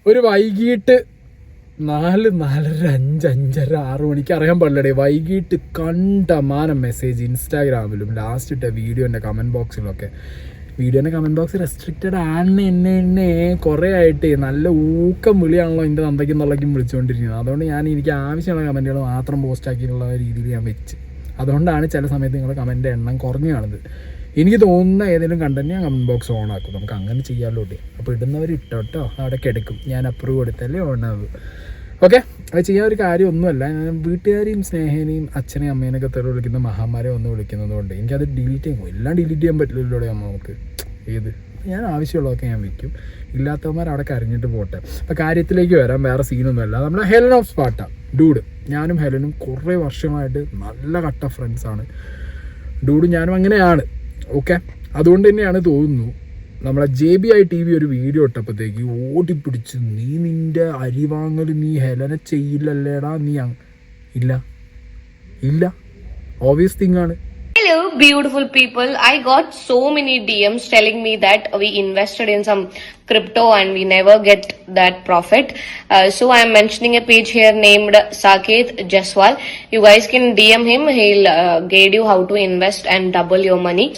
ഒരു വൈകിട്ട് 4, 4:30, 5, 5:30, 6 മണിക്ക് അറിയാൻ പാടില്ലടേ. വൈകിട്ട് കണ്ടമാനം മെസ്സേജ് ഇൻസ്റ്റാഗ്രാമിലും ലാസ്റ്റ് ഇട്ട വീഡിയോൻ്റെ കമൻറ്റ് ബോക്സിലൊക്കെ. വീഡിയോൻ്റെ കമൻറ്റ് ബോക്സ് റെസ്ട്രിക്റ്റഡ് ആണ് എന്നെ കുറേ ആയിട്ട് നല്ല ഊക്കം വിളിയാണല്ലോ എൻ്റെ തന്തയ്ക്കും തള്ളയ്ക്കും വിളിച്ചുകൊണ്ടിരിക്കുന്നത്. അതുകൊണ്ട് എനിക്ക് ആവശ്യമുള്ള കമൻറ്റുകൾ മാത്രം പോസ്റ്റ് ആക്കിയിട്ടുള്ള രീതിയിൽ ഞാൻ വെച്ച്. അതുകൊണ്ടാണ് ചില സമയത്ത് നിങ്ങൾ കമൻറ്റ് എണ്ണം കുറഞ്ഞു കാണുന്നത്. എനിക്ക് തോന്നുന്ന ഏതെങ്കിലും കണ്ടന്റ് ഞാൻ കമൻറ്റ് ബോക്സ് ഓൺ ആക്കും. നമുക്ക് അങ്ങനെ ചെയ്യാമല്ലോ. അപ്പോൾ ഇടുന്നവർ ഇട്ടോട്ടോ, അവിടെ കിടക്കും. ഞാൻ അപ്രൂവ് കൊടുത്തല്ലേ ഓണാവും. ഓക്കെ, അത് ചെയ്യാൻ ഒരു കാര്യമൊന്നുമല്ല. ഞാൻ വീട്ടുകാരെയും സ്നേഹനെയും അച്ഛനെയും അമ്മേനെയൊക്കെ തെറി വിളിക്കുന്ന മഹാന്മാരെ ഒന്ന് വിളിക്കുന്നത് കൊണ്ട് എനിക്കത് ഡിലീറ്റ് ചെയ്യാൻ പോകും. എല്ലാം ഡിലീറ്റ് ചെയ്യാൻ പറ്റില്ലല്ലോ അമ്മ നമുക്ക്. ഞാൻ ആവശ്യമുള്ളതൊക്കെ ഞാൻ വയ്ക്കും. ഇല്ലാത്തവന്മാർ അവിടെ കരഞ്ഞിട്ട് പോട്ടെ. അപ്പോൾ കാര്യത്തിലേക്ക് വരാം. വേറെ സീനൊന്നുമല്ല. നമ്മുടെ ഹെലൻ ഓഫ് സ്പാർട്ട ഡൂഡ്. ഞാനും ഹെലനും കുറേ വർഷമായിട്ട് നല്ല കട്ട ഫ്രണ്ട്സാണ്. ഡൂഡും ഞാനും അങ്ങനെയാണ്. ഓക്കെ, അതുകൊണ്ട് തന്നെയാണ് തോന്നുന്നു നമ്മളെ JBI TV ഒരു വീഡിയോ ഇട്ടപ്പോഴത്തേക്ക് ഓടിപ്പിടിച്ച് നിൻ്റെ അരിവാങ്ങൽ നീ ഹെലനെ ചെയ്യില്ലല്ലേടാ നീ. ഇല്ല ഓബിയസ് തിങ് ആണ്. Hello, beautiful people. I got so many DMs telling me that we invested in some crypto and we never get that profit. So I am mentioning a page here named Saket Jaswal. You guys can DM him. He'll guide you how to invest and double your money.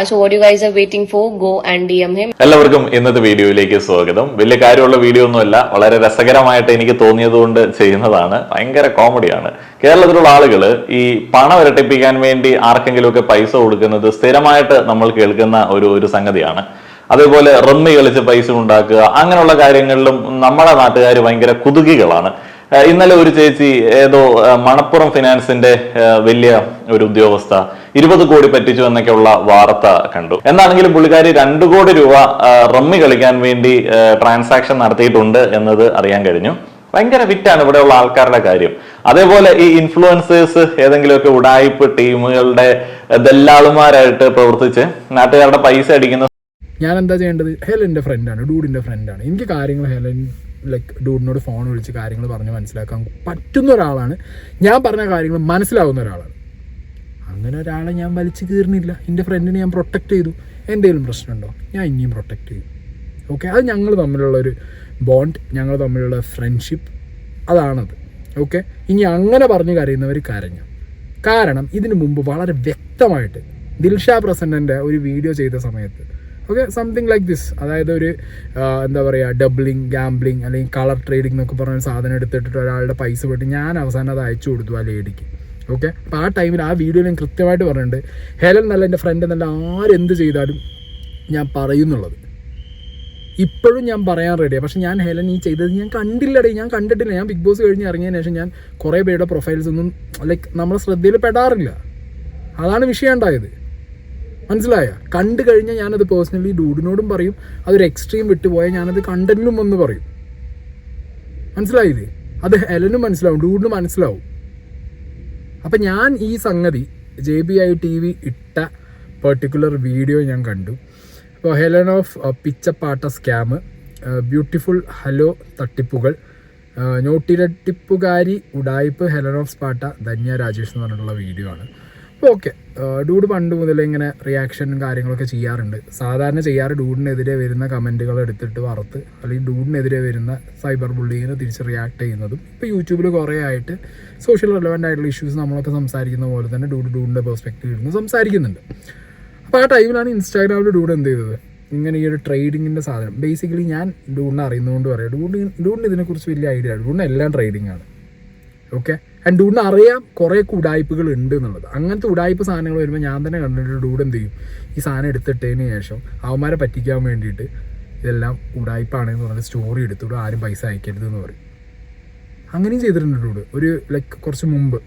So what you guys are waiting for? Go and DM him. എല്ലാവർക്കും ഇന്നത്തെ വീഡിയോയിലേക്ക് സ്വാഗതം. വലിയ കാര്യമുള്ള video ഒന്നുമല്ല, വളരെ രസകരമായിട്ട് എനിക്ക് തോന്നിയത് കൊണ്ട് ചെയ്യുന്നതാണ്. ഭയങ്കര കോമഡിയാണ്. കേരളത്തിലുള്ള ആളുകൾ ഈ പണം ഇരട്ടിപ്പിക്കാൻ വേണ്ടി ആർക്കെങ്കിലുമൊക്കെ പൈസ കൊടുക്കുന്നത് സ്ഥിരമായിട്ട് നമ്മൾ കേൾക്കുന്ന ഒരു സംഗതിയാണ്. അതേപോലെ റമ്മി കളിച്ച് പൈസ ഉണ്ടാക്കുക, അങ്ങനെയുള്ള കാര്യങ്ങളിലും നമ്മുടെ നാട്ടുകാർ ഭയങ്കര കുതുകികളാണ്. ഇന്നലെ ഒരു ചേച്ചി ഏതോ മണപ്പുറം ഫിനാൻസിന്റെ വലിയ ഒരു ഉദ്യോഗസ്ഥ 20 കോടി പറ്റിച്ചു എന്നൊക്കെയുള്ള വാർത്ത കണ്ടു. എന്താണെങ്കിലും പുള്ളിക്കാരി 2 കോടി രൂപ റമ്മി കളിക്കാൻ വേണ്ടി ട്രാൻസാക്ഷൻ നടത്തിയിട്ടുണ്ട് എന്നത് അറിയാൻ കഴിഞ്ഞു. ഭയങ്കര വിറ്റാണ് ഇവിടെയുള്ള ആൾക്കാരുടെ കാര്യം. അതേപോലെ ഈ ഇൻഫ്ലുവൻസേഴ്സ് ഏതെങ്കിലുമൊക്കെ ഉടായിപ്പ് ടീമുകളുടെ ദല്ലാളുമാരായിട്ട് പ്രവർത്തിച്ച് നാട്ടുകാരുടെ പൈസ അടിക്കുന്ന. ഞാൻ എന്താ ചെയ്യേണ്ടത്? ഹെലൻ്റെ ഫ്രണ്ടാണ്, ഡൂഡിൻ്റെ ഫ്രണ്ടാണ്. എനിക്ക് കാര്യങ്ങൾ ഹെലൻ ഡൂഡിനോട് ഫോൺ വിളിച്ച് കാര്യങ്ങൾ പറഞ്ഞ് മനസ്സിലാക്കാൻ പറ്റുന്ന ഒരാളാണ്. ഞാൻ പറഞ്ഞ കാര്യങ്ങൾ മനസ്സിലാവുന്ന ഒരാളാണ്. അങ്ങനെ ഒരാളെ ഞാൻ വലിച്ചു കീറുന്നില്ല. എൻ്റെ ഫ്രണ്ടിനെ ഞാൻ പ്രൊട്ടക്റ്റ് ചെയ്തു. എന്തെങ്കിലും പ്രശ്നമുണ്ടോ? ഞാൻ ഇനിയും പ്രൊട്ടക്റ്റ് ചെയ്യും. ഓക്കെ, അത് ഞങ്ങൾ തമ്മിലുള്ളൊരു ബോണ്ട്, ഞങ്ങൾ തമ്മിലുള്ള ഫ്രണ്ട്ഷിപ്പ്, അതാണത്. ഓക്കെ, ഇനി അങ്ങനെ പറഞ്ഞ് കരയുന്നവർ കരഞ്ഞു. കാരണം ഇതിനു മുമ്പ് വളരെ വ്യക്തമായിട്ട് ദിൽഷ പ്രസന്നൻ്റെ ഒരു വീഡിയോ ചെയ്ത സമയത്ത് ഓക്കെ സംതിങ് ലൈക്ക് ദിസ്, അതായത് ഒരു എന്താ പറയുക ഡബ്ലിങ്, ഗാംബ്ലിങ് അല്ലെങ്കിൽ കളർ ട്രേഡിംഗ് എന്നൊക്കെ പറഞ്ഞ സാധനം എടുത്തിട്ട് ഒരാളുടെ പൈസ പോയിട്ട് ഞാൻ അവസാനം അത് അയച്ചു കൊടുത്തു ആ ലേഡിക്ക്. ഓക്കെ, അപ്പോൾ ആ ടൈമിൽ ആ വീഡിയോയിൽ ഞാൻ കൃത്യമായിട്ട് പറഞ്ഞിട്ടുണ്ട്, ഹെലൻ നല്ല എൻ്റെ ഫ്രണ്ട് എന്നല്ല ആരെന്ത് ചെയ്താലും ഞാൻ പറയുന്നുള്ളത്. ഇപ്പോഴും ഞാൻ പറയാൻ റെഡിയാണ്. പക്ഷെ ഞാൻ ഹെലൻ ഈ ചെയ്തത് ഞാൻ കണ്ടിട്ടില്ല. ഞാൻ ബിഗ് ബോസ് കഴിഞ്ഞ് ഇറങ്ങിയതിന് ശേഷം ഞാൻ കുറേ പേരുടെ പ്രൊഫൈൽസ് ഒന്നും ലൈക്ക് നമ്മളെ ശ്രദ്ധയിൽ പെടാറില്ല. അതാണ് വിഷയം ഉണ്ടായത്. മനസ്സിലായ? കണ്ടു കഴിഞ്ഞാൽ ഞാനത് പേഴ്സണലി ഡൂഡിനോടും പറയും. അതൊരു എക്സ്ട്രീം വിട്ടുപോയാൽ ഞാനത് കണ്ടന്റിലും ഒന്ന് പറയും. മനസ്സിലായില്ലേ? അത് ഹെലനും മനസ്സിലാവും, ഡൂഡിനും മനസ്സിലാവും. അപ്പം ഞാൻ ഈ സംഗതി JBI TV ഇട്ട പെർട്ടിക്കുലർ വീഡിയോ ഞാൻ കണ്ടു. അപ്പോൾ ഹെലൻ ഓഫ് പിച്ചപ്പാട്ട സ്കാം, ബ്യൂട്ടിഫുൾ ഹലോ തട്ടിപ്പുകൾ, നോട്ടിരട്ടിപ്പുകാരി ഉടായിപ്പ്, Helen of Sparta, Dhanya Rajesh എന്ന് പറഞ്ഞിട്ടുള്ള വീഡിയോ ആണ്. അപ്പോൾ ഓക്കെ, ഡൂഡ് പണ്ട് മുതലേ ഇങ്ങനെ റിയാക്ഷനും കാര്യങ്ങളൊക്കെ ചെയ്യാറുണ്ട്. സാധാരണ ചെയ്യാറ് ഡൂഡിനെതിരെ വരുന്ന കമൻറ്റുകൾ എടുത്തിട്ട് വറുത്ത് അല്ലെങ്കിൽ ഡൂഡിനെതിരെ വരുന്ന സൈബർ ബുള്ളിങ്ങിന് തിരിച്ച് റിയാക്ട് ചെയ്യുന്നതും. ഇപ്പോൾ യൂട്യൂബിൽ കുറേ ആയിട്ട് സോഷ്യൽ റെലവൻ്റ് ആയിട്ടുള്ള ഇഷ്യൂസ് നമ്മളൊക്കെ സംസാരിക്കുന്ന പോലെ തന്നെ ഡൂഡിൻ്റെ പെർസ്പെക്റ്റീവിൽ നിന്ന് സംസാരിക്കുന്നുണ്ട്. അപ്പോൾ ആ ടൈമിലാണ് ഇൻസ്റ്റാഗ്രാമിൽ ഡൂഡ് എന്ത് ചെയ്തത്, ഇങ്ങനെ ഈ ഒരു ട്രേഡിങ്ങിൻ്റെ സാധനം. ബേസിക്കലി ഞാൻ ഡൂഡിനെ അറിയുന്നതുകൊണ്ട് പറയാം, ഡൂഡിന് ഇതിനെക്കുറിച്ച് വലിയ ഐഡിയ ആണ്. ഡൂഡിന് എല്ലാം ട്രേഡിംഗ് ആണ്. ഓക്കെ, ആൻഡ് ഡൂഡിന് അറിയാം കുറേ ഉടായ്പകൾ ഉണ്ട് എന്നുള്ളത്. അങ്ങനത്തെ ഉടായ്പ സാധനങ്ങൾ വരുമ്പോൾ ഞാൻ തന്നെ കണ്ടിട്ട് ഡൂഡ് എന്ത് ചെയ്യും, ഈ സാധനം എടുത്തിട്ടതിന് ശേഷം അവന്മാരെ പറ്റിക്കാൻ വേണ്ടിയിട്ട് ഇതെല്ലാം ഉടായ്പാണെന്ന് പറഞ്ഞ് സ്റ്റോറി എടുത്തിട്ട് ആരും പൈസ അയക്കരുത് എന്ന് പറയും. അങ്ങനെയും ചെയ്തിട്ടുണ്ട് ഡൂഡ് ഒരു ലൈക്ക് കുറച്ച് മുമ്പ്.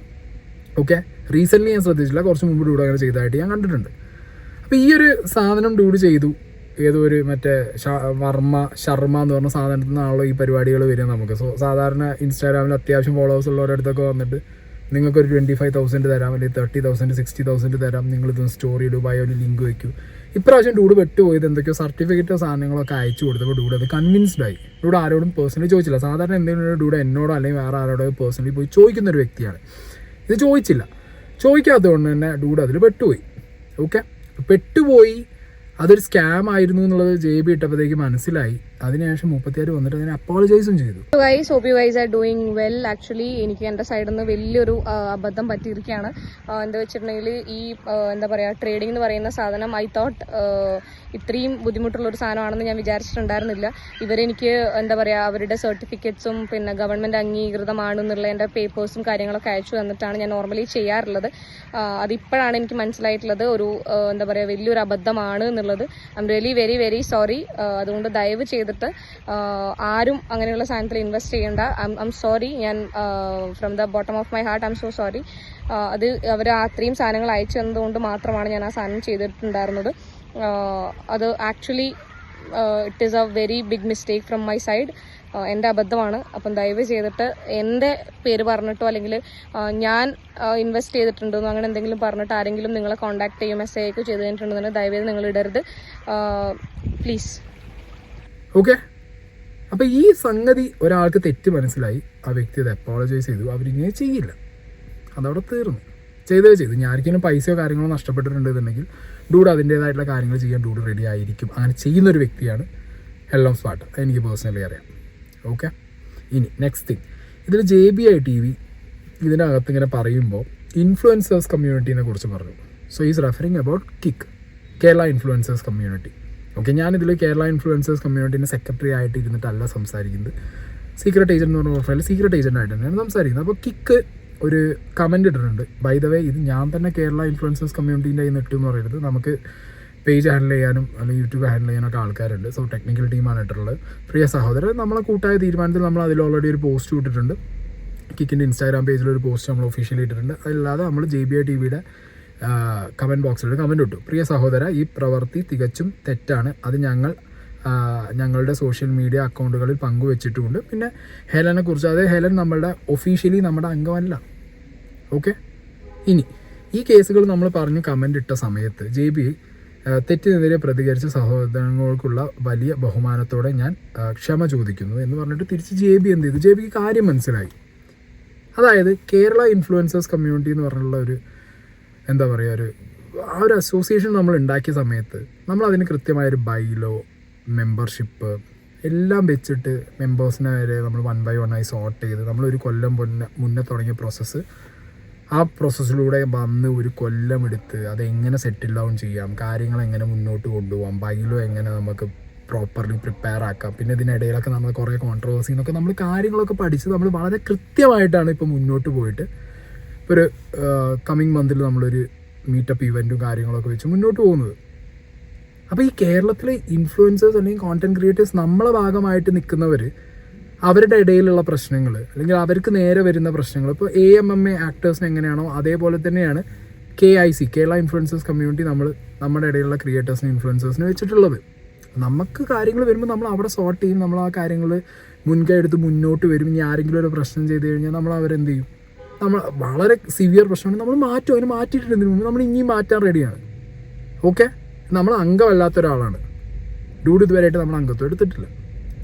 ഓക്കെ, റീസെൻ്റ്ലി ഞാൻ ശ്രദ്ധിച്ചില്ല, കുറച്ച് മുമ്പ് ഡൂഡ് അങ്ങനെ ചെയ്തതായിട്ട് ഞാൻ കണ്ടിട്ടുണ്ട്. അപ്പോൾ ഈ ഒരു സാധനം ഡൂഡ് ചെയ്തു. ഏതോ ഒരു മറ്റേ ശർമ്മ എന്ന് പറഞ്ഞ സാധനത്തിൽ നിന്നാണല്ലോ ഈ പരിപാടികൾ വരിക നമുക്ക്. സോ സാധാരണ ഇൻസ്റ്റാഗ്രാമിൽ അത്യാവശ്യം ഫോളോവേഴ്സ് ഉള്ളവരുടെ അടുത്തൊക്കെ വന്നിട്ട് നിങ്ങൾക്കൊരു 25,000 തരാം, അല്ലെങ്കിൽ 30,000 60,000 തരാം, നിങ്ങളിതൊന്ന് സ്റ്റോറി ഇടും, ബയോയിൽ ലിങ്ക് വയ്ക്കൂ. ഇപ്രാവശ്യം ഡൂഡ് പെട്ടുപോയത് എന്തൊക്കെയോ സർട്ടിഫിക്കറ്റോ സാധനങ്ങളൊക്കെ അയച്ചു കൊടുത്തപ്പോൾ ഡൂഡ് അത് കൺവിൻസ്ഡ് ആയി. ഡൂഡ് ആരോടും പേഴ്സണലി ചോദിച്ചില്ല. സാധാരണ എന്തെങ്കിലും ഡൂഡ് എന്നോടോ അല്ലെങ്കിൽ വേറെ ആരോടോ പേഴ്സണലി പോയി ചോദിക്കുന്നൊരു വ്യക്തിയാണ്. ഇത് ചോദിച്ചില്ല. ചോദിക്കാത്തത് കൊണ്ട് തന്നെ ഡൂഡ് അതിൽ പെട്ടുപോയി. ഓക്കെ, പെട്ടുപോയി. അതൊരു സ്കാം ആയിരുന്നു എന്നുള്ളത് JB ഇട്ടപ്പോഴത്തേക്ക് മനസ്സിലായി. അതിനുശേഷം 36 വന്നിട്ട് അതിനെ അപ്പോളജൈസും ചെയ്തു. Guys, hope you guys are doing well. Actually എനിക്ക് എൻ്റെ സൈഡിൽ നിന്ന് വലിയൊരു അബദ്ധം പറ്റിയിരിക്കുകയാണ്. എന്താ വെച്ചിട്ടുണ്ടെങ്കിൽ ഈ എന്താ പറയുക, ട്രേഡിംഗ് എന്ന് പറയുന്ന സാധനം ഐ തോട്ട് ഇത്രയും ബുദ്ധിമുട്ടുള്ളൊരു സാധനമാണെന്ന് ഞാൻ വിചാരിച്ചിട്ടുണ്ടായിരുന്നില്ല. ഇവരെനിക്ക് എന്താ പറയുക, അവരുടെ സർട്ടിഫിക്കറ്റ്സും പിന്നെ ഗവൺമെൻറ് അംഗീകൃതമാണെന്നുള്ള എൻ്റെ പേപ്പേഴ്സും കാര്യങ്ങളൊക്കെ അയച്ചു തന്നിട്ടാണ് ഞാൻ നോർമലി ചെയ്യാറുള്ളത്. അതിപ്പോഴാണ് എനിക്ക് മനസ്സിലായിട്ടുള്ളത് ഒരു എന്താ പറയുക വലിയൊരു അബദ്ധമാണ് എന്നുള്ളത്. I am really very very sorry. അതുകൊണ്ട് ദയവ് ചെയ്തിട്ട് ആരും അങ്ങനെയുള്ള സാധനത്തിൽ ഇൻവെസ്റ്റ് ചെയ്യേണ്ട. I am sorry. ഞാൻ from the bottom of my heart I am so sorry. അത് അവർ അത്രയും സാധനങ്ങൾ അയച്ചു തന്നതുകൊണ്ട് മാത്രമാണ് ഞാൻ ആ സാധനം ചെയ്തിട്ടുണ്ടായിരുന്നത്. അത് actually it is a very big mistake from my side. എൻ്റെ അബദ്ധമാണ്. അപ്പം ദയവ് ചെയ്തിട്ട് എൻ്റെ പേര് പറഞ്ഞിട്ടോ അല്ലെങ്കിൽ ഞാൻ ഇൻവെസ്റ്റ് ചെയ്തിട്ടുണ്ടെന്നോ അങ്ങനെ എന്തെങ്കിലും പറഞ്ഞിട്ട് ആരെങ്കിലും നിങ്ങളെ കോൺടാക്ട് ചെയ്യും മെസ്സേജ് അയക്കോ ചെയ്ത് കഴിഞ്ഞിട്ടുണ്ടെന്ന് ദയവേത് നിങ്ങൾ ഇടരുത് പ്ലീസ്. ഓക്കെ, അപ്പോൾ ഈ സംഗതി ഒരാൾക്ക് തെറ്റ് മനസ്സിലായി, ആ വ്യക്തി അത് അപ്പോളജൈസ് ചെയ്തു, അവരിങ്ങനെ ചെയ്യില്ല, അതവിടെ തീർന്നു. ചെയ്തു. ഞാൻ ആർക്കെങ്കിലും പൈസയോ കാര്യങ്ങളോ നഷ്ടപ്പെട്ടിട്ടുണ്ടെന്നുണ്ടെങ്കിൽ ഡൂഡ് അതിൻ്റേതായിട്ടുള്ള കാര്യങ്ങൾ ചെയ്യാൻ ഡൂഡ് റെഡി ആയിരിക്കും. അങ്ങനെ ചെയ്യുന്നൊരു വ്യക്തിയാണ് ഹെല്ലം സ്പാട്ട്, എനിക്ക് പേഴ്സണലി അറിയാം. ഓക്കെ, ഇനി നെക്സ്റ്റ് തിങ്, ഇതിൽ JBI TV ഇതിനകത്ത് ഇങ്ങനെ പറയുമ്പോൾ ഇൻഫ്ലുവൻസേഴ്സ് കമ്മ്യൂണിറ്റീനെ കുറിച്ച് പറഞ്ഞു. So is referring about kick, Kerala influencers community. Okay, ഞാനിതിൽ കേരള ഇൻഫ്ലുവൻസേഴ്സ് കമ്മ്യൂണിറ്റീൻ്റെ സെക്രട്ടറി ആയിട്ട് ഇരുന്നിട്ടല്ല സംസാരിക്കുന്നത്. സീക്രട്ട് ഏജൻറ്റ് എന്ന് പറഞ്ഞ പ്രൊഫൈൽ സീക്രട്ട് ഏജൻ്റ് ആയിട്ട് തന്നെയാണ് സംസാരിക്കുന്നത്. അപ്പോൾ കിക്ക് ഒരു കമൻറ്റ് ഇട്ടിട്ടുണ്ട്, ബൈ ദ വേ ഇത് ഞാൻ തന്നെ കേരള ഇൻഫ്ലുവൻസേഴ്സ് കമ്മ്യൂണിറ്റീൻ്റെ കയ്യിൽ നിന്ന് ഇട്ടു എന്ന് പറയുന്നത്. നമുക്ക് പേജ് ഹാൻഡിൽ ചെയ്യാനും അല്ലെങ്കിൽ യൂട്യൂബ് ഹാൻഡിൽ ചെയ്യാനൊക്കെ ആൾക്കാരുണ്ട്. സോ ടെക്നിക്കൽ ടീമാണ് ഇട്ടിട്ടുള്ളത്. പ്രിയ സഹോദരൻ, നമ്മളെ കൂട്ടായ തീരുമാനത്തിൽ നമ്മൾ അതിൽ ഓൾറെഡി ഒരു പോസ്റ്റ് ഇട്ടിട്ടുണ്ട്. കിക്കിൻ്റെ ഇൻസ്റ്റാഗ്രാം പേജിലൊരു പോസ്റ്റ് നമ്മൾ ഒഫീഷ്യലി ഇട്ടിട്ടുണ്ട്. അതല്ലാതെ നമ്മൾ JBI TVയുടെ കമൻറ്റ് ബോക്സിലൊരു കമൻറ്റ് ഇട്ടു, പ്രിയ സഹോദര ഈ പ്രവൃത്തി തികച്ചും തെറ്റാണ്, അത് ഞങ്ങളുടെ സോഷ്യൽ മീഡിയ അക്കൗണ്ടുകളിൽ പങ്കുവെച്ചിട്ടുമുണ്ട്. പിന്നെ ഹെലനെ കുറിച്ച്, അതായത് ഹെലൻ നമ്മളുടെ ഒഫീഷ്യലി നമ്മുടെ അംഗമല്ല. ഓക്കെ, ഇനി ഈ കേസുകൾ നമ്മൾ പറഞ്ഞ് കമൻ്റ് ഇട്ട സമയത്ത് JBI തെറ്റിനെതിരെ പ്രതികരിച്ച സഹോദരങ്ങൾക്കുള്ള വലിയ ബഹുമാനത്തോടെ ഞാൻ ക്ഷമ ചോദിക്കുന്നു എന്ന് പറഞ്ഞിട്ട് തിരിച്ച് JBI എന്ത് ചെയ്തു, JBIക്ക് കാര്യം മനസ്സിലായി. അതായത് കേരള ഇൻഫ്ലുവൻസേഴ്സ് കമ്മ്യൂണിറ്റി എന്ന് പറഞ്ഞുള്ള ഒരു എന്താ പറയുക ആ ഒരു അസോസിയേഷൻ നമ്മൾ ഉണ്ടാക്കിയ സമയത്ത് നമ്മൾ അതിന് കൃത്യമായൊരു ബൈലോ മെമ്പർഷിപ്പ് എല്ലാം വെച്ചിട്ട് മെമ്പേഴ്സിനെ വരെ നമ്മൾ 1 by 1 ആയി സോർട്ട് ചെയ്ത് നമ്മളൊരു കൊല്ലം മുന്നേ തുടങ്ങിയ പ്രോസസ്സ്, ആ പ്രോസസ്സിലൂടെ വന്ന് ഒരു കൊല്ലം എടുത്ത് അതെങ്ങനെ സെറ്റിൽ ഡൗൺ ചെയ്യാം, കാര്യങ്ങൾ എങ്ങനെ മുന്നോട്ട് കൊണ്ടുപോകാം, ബൈലോ എങ്ങനെ നമുക്ക് പ്രോപ്പർലി പ്രിപ്പയർ ആക്കാം, പിന്നെ ഇതിനിടയിലൊക്കെ നമ്മൾ കുറേ കോൺട്രവേഴ്സി എന്നൊക്കെ നമ്മൾ കാര്യങ്ങളൊക്കെ പഠിച്ച് നമ്മൾ വളരെ കൃത്യമായിട്ടാണ് ഇപ്പോൾ മുന്നോട്ട് പോയിട്ട് ഇപ്പോൾ ഒരു കമ്മിങ് മന്തിൽ നമ്മളൊരു മീറ്റപ്പ് ഇവൻറ്റും കാര്യങ്ങളൊക്കെ വെച്ച് മുന്നോട്ട് പോകുന്നത്. അപ്പോൾ ഈ കേരളത്തിലെ ഇൻഫ്ലുവൻസേഴ്സ് അല്ലെങ്കിൽ കോണ്ടന്റ് ക്രിയേറ്റേഴ്സ് നമ്മളെ ഭാഗമായിട്ട് നിൽക്കുന്നവർ അവരുടെ ഇടയിലുള്ള പ്രശ്നങ്ങൾ അല്ലെങ്കിൽ അവർക്ക് നേരെ വരുന്ന പ്രശ്നങ്ങൾ ഇപ്പോൾ AMMA ആക്ടേഴ്സിന് എങ്ങനെയാണോ അതേപോലെ തന്നെയാണ് KIC കേരള ഇൻഫ്ലുവൻസേഴ്സ് കമ്മ്യൂണിറ്റി നമ്മുടെ ഇടയിലുള്ള ക്രിയേറ്റേഴ്സിന് ഇൻഫ്ലുവൻസേഴ്സിന് വെച്ചിട്ടുള്ളത്. നമുക്ക് കാര്യങ്ങൾ വരുമ്പോൾ നമ്മൾ അവിടെ സോർട്ട് ചെയ്യും, നമ്മൾ ആ കാര്യങ്ങൾ മുൻകൈ എടുത്ത് മുന്നോട്ട് വരും. ഇനി ആരെങ്കിലും ഒരു പ്രശ്നം ചെയ്ത് കഴിഞ്ഞാൽ നമ്മൾ അവരെന്ത് ചെയ്യും, നമ്മൾ വളരെ സിവിയർ പ്രശ്നമാണ് നമ്മൾ മാറ്റും. അതിന് മാറ്റിയിട്ടിരുന്നതിന് മുമ്പ് നമ്മൾ ഇനിയും മാറ്റാൻ റെഡിയാണ്. ഓക്കെ, നമ്മൾ അംഗമല്ലാത്ത ഒരാളാണ്, ഡൂഡ് ഇതുവരെയായിട്ട് നമ്മൾ അംഗത്വം എടുത്തിട്ടില്ല.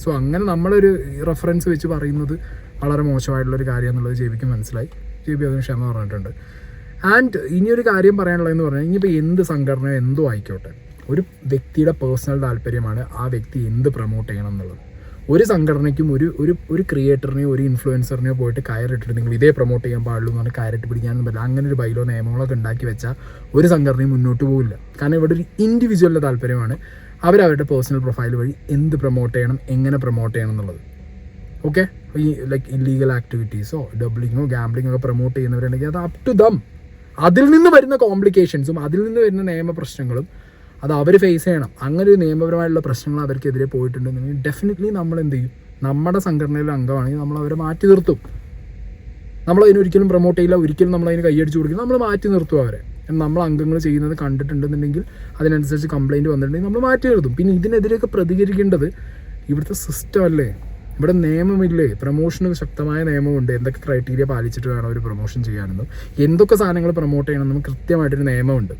സോ അങ്ങനെ നമ്മളൊരു റെഫറൻസ് വെച്ച് പറയുന്നത് വളരെ മോശമായിട്ടുള്ളൊരു കാര്യം എന്നുള്ളത് JBIക്ക് മനസ്സിലായി. JBI അതിന് ക്ഷമ പറഞ്ഞിട്ടുണ്ട്. ആൻഡ് ഇനിയൊരു കാര്യം പറയാനുള്ളതെന്ന് പറഞ്ഞാൽ ഇനിയിപ്പോൾ എന്ത് സംഘടന എന്തോ ആയിക്കോട്ടെ, ഒരു വ്യക്തിയുടെ പേഴ്സണൽ താല്പര്യമാണ് ആ വ്യക്തി എന്ത് പ്രൊമോട്ട് ചെയ്യണം എന്നുള്ളത്. ഒരു സംഘടനയ്ക്കും ഒരു ക്രിയേറ്ററിനെയോ ഒരു ഇൻഫ്ലുവൻസറിനെയോ പോയിട്ട് കയറിട്ടിട്ട് നിങ്ങൾ ഇതേ പ്രൊമോട്ട് ചെയ്യാൻ പാടുള്ളൂ എന്ന് പറഞ്ഞാൽ കയറിട്ട് പിടിക്കാനൊന്നും പറ്റില്ല. അങ്ങനെ ഒരു ബൈലോ നിയമങ്ങളൊക്കെ ഉണ്ടാക്കി വെച്ചാൽ ഒരു സംഘടനയും മുന്നോട്ട് പോകില്ല. കാരണം ഇവിടെ ഒരു ഇൻഡിവിജ്വലിൻ്റെ താല്പര്യമാണ് അവരവരുടെ പേഴ്സണൽ പ്രൊഫൈൽ വഴി എന്ത് പ്രൊമോട്ട് ചെയ്യണം, എങ്ങനെ പ്രൊമോട്ട് ചെയ്യണം എന്നുള്ളത്. ഓക്കെ, ഈ ലൈക്ക് ഇല്ലീഗൽ ആക്ടിവിറ്റീസോ ഡബ്ലിങ്ങോ ഗാംബ്ലിങ്ങോ ഒക്കെ പ്രൊമോട്ട് ചെയ്യുന്നവരുണ്ടെങ്കിൽ അത് അപ് ടു ദം. അതിൽ നിന്ന് വരുന്ന കോംപ്ലിക്കേഷൻസും അതിൽ നിന്ന് വരുന്ന നിയമപ്രശ്നങ്ങളും അത് അവർ ഫേസ് ചെയ്യണം. അങ്ങനെ ഒരു നിയമപരമായിട്ടുള്ള പ്രശ്നങ്ങൾ അവർക്കെതിരെ പോയിട്ടുണ്ടെന്നുണ്ടെങ്കിൽ ഡെഫിനറ്റ്ലി നമ്മൾ എന്ത് ചെയ്യും, നമ്മുടെ സംഘടനയിലെ അംഗമാണെങ്കിൽ നമ്മൾ അവരെ മാറ്റി നിർത്തും. നമ്മളതിനൊരിക്കലും പ്രൊമോട്ട് ചെയ്യില്ല, ഒരിക്കലും നമ്മളതിന് കൈയടിച്ച് കൊടുക്കില്ല, നമ്മൾ മാറ്റി നിർത്തും അവരെ. നമ്മൾ അംഗങ്ങൾ ചെയ്യുന്നത് കണ്ടിട്ടുണ്ടെന്നുണ്ടെങ്കിൽ അതിനനുസരിച്ച് കംപ്ലയിൻറ്റ് വന്നിട്ടുണ്ടെങ്കിൽ നമ്മൾ മാറ്റി നിർത്തും. പിന്നെ ഇതിനെതിരെയൊക്കെ പ്രതികരിക്കേണ്ടത് ഇവിടുത്തെ സിസ്റ്റം അല്ലേ, ഇവിടെ നിയമമില്ലേ, പ്രൊമോഷന് ശക്തമായ നിയമമുണ്ട്. എന്തൊക്കെ ക്രൈറ്റീരിയ പാലിച്ചിട്ട് വേണം ഒരു പ്രൊമോഷൻ ചെയ്യാനെന്നും എന്തൊക്കെ സാധനങ്ങൾ പ്രൊമോട്ട് ചെയ്യണമെന്നും കൃത്യമായിട്ടൊരു നിയമമുണ്ട്.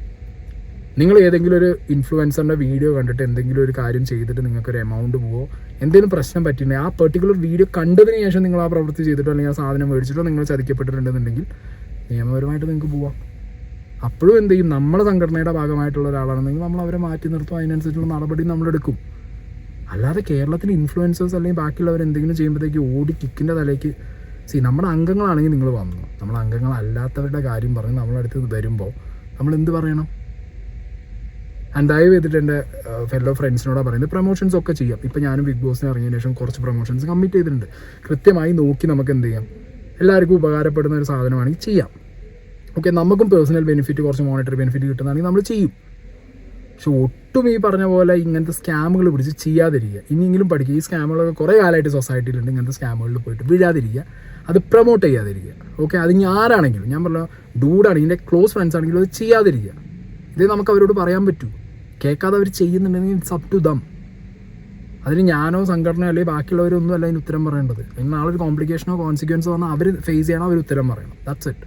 നിങ്ങൾ ഏതെങ്കിലും ഒരു ഇൻഫ്ലുവൻസറിൻ്റെ വീഡിയോ കണ്ടിട്ട് എന്തെങ്കിലും ഒരു കാര്യം ചെയ്തിട്ട് നിങ്ങൾക്കൊരു എമൗണ്ട് പോവോ എന്തെങ്കിലും പ്രശ്നം പറ്റിയിട്ടുണ്ടെങ്കിൽ ആ പെർട്ടിക്കുലർ വീഡിയോ കണ്ടതിന് ശേഷം നിങ്ങൾ ആ പ്രവൃത്തി ചെയ്തിട്ടോ അല്ലെങ്കിൽ ആ സാധനം മേടിച്ചിട്ടോ നിങ്ങൾ ചതിക്കപ്പെട്ടിട്ടുണ്ടെന്നുണ്ടെങ്കിൽ നിയമപരമായിട്ട് നിങ്ങൾക്ക് പോവാം. അപ്പോഴും എന്ത് ചെയ്യും, നമ്മുടെ സംഘടനയുടെ ഭാഗമായിട്ടുള്ള ഒരാളാണെന്നെങ്കിൽ നമ്മൾ അവരെ മാറ്റി നിർത്തും, അതിനനുസരിച്ചുള്ള നടപടി നമ്മളെടുക്കും. അല്ലാതെ കേരളത്തിലെ ഇൻഫ്ലുവൻസേഴ്സ് അല്ലെങ്കിൽ ബാക്കിയുള്ളവർ എന്തെങ്കിലും ചെയ്യുമ്പോഴത്തേക്ക് ഓടി കിക്കിൻ്റെ തലേക്ക് നമ്മുടെ അംഗങ്ങളാണെങ്കിൽ നിങ്ങൾ വന്നു, നമ്മൾ അംഗങ്ങളല്ലാത്തവരുടെ കാര്യം പറഞ്ഞ് നമ്മളടുത്ത് വരുമ്പോൾ നമ്മൾ എന്ത് പറയണം? ആൻഡ് ദയവ് ചെയ്തിട്ട് എൻ്റെ ഫെല്ലോ ഫ്രണ്ട്സിനോടാണ് പറയുന്നത്, പ്രൊമോഷൻസ് ഒക്കെ ചെയ്യാം. ഇപ്പോൾ ഞാനും ബിഗ് ബോസിന് ഇറങ്ങിയതിന് ശേഷം കുറച്ച് പ്രൊമോഷൻസ് കമ്മിറ്റ് ചെയ്തിട്ടുണ്ട്. കൃത്യമായി നോക്കി നമുക്ക് എന്ത് ചെയ്യാം, എല്ലാവർക്കും ഉപകാരപ്പെടുന്ന ഒരു സാധനമാണെങ്കിൽ ചെയ്യാം. ഓക്കെ, നമുക്കും പേഴ്സണൽ ബെനിഫിറ്റ്, കുറച്ച് മോണിറ്ററി ബെനിഫിറ്റ് കിട്ടുന്നതാണെങ്കിൽ നമ്മൾ ചെയ്യും. പക്ഷെ ഒട്ടും ഈ പറഞ്ഞ പോലെ ഇങ്ങനത്തെ സ്കാമുകൾ പിടിച്ച് ചെയ്യാതിരിക്കുക. ഇനിയെങ്കിലും പഠിക്കുക. ഈ സ്കാമുകളൊക്കെ കുറേ കാലമായിട്ട് സൊസൈറ്റിയിലുണ്ട്. ഇങ്ങനത്തെ സ്കാമുകളിൽ പോയിട്ട് വീഴാതിരിക്കുക, അത് പ്രൊമോട്ട് ചെയ്യാതിരിക്കുക. ഓക്കെ, അത് ഇനി ആരാണെങ്കിലും, ഞാൻ പറഞ്ഞ ഡൂഡാണെങ്കിൽ എൻ്റെ ക്ലോസ് ഫ്രണ്ട്സ് ആണെങ്കിലും അത് ചെയ്യാതിരിക്കുക. ഇതേ നമുക്ക് അവരോട് പറയാൻ പറ്റൂ. കേൾക്കാതെ അവർ ചെയ്യുന്നുണ്ടെങ്കിൽ ഇറ്റ്സ് അപ് ടു ദം. അതിന് ഞാനോ സംഘടന അല്ലെങ്കിൽ ബാക്കിയുള്ളവരൊന്നും അല്ല അതിന് ഉത്തരം പറയേണ്ടത്. നാളെ ഒരു കോംപ്ലിക്കേഷനോ കോൺസിക്വൻസോ വന്നാൽ അവർ ഫേസ് ചെയ്യണം, അവർ ഉത്തരം പറയണം. That's it.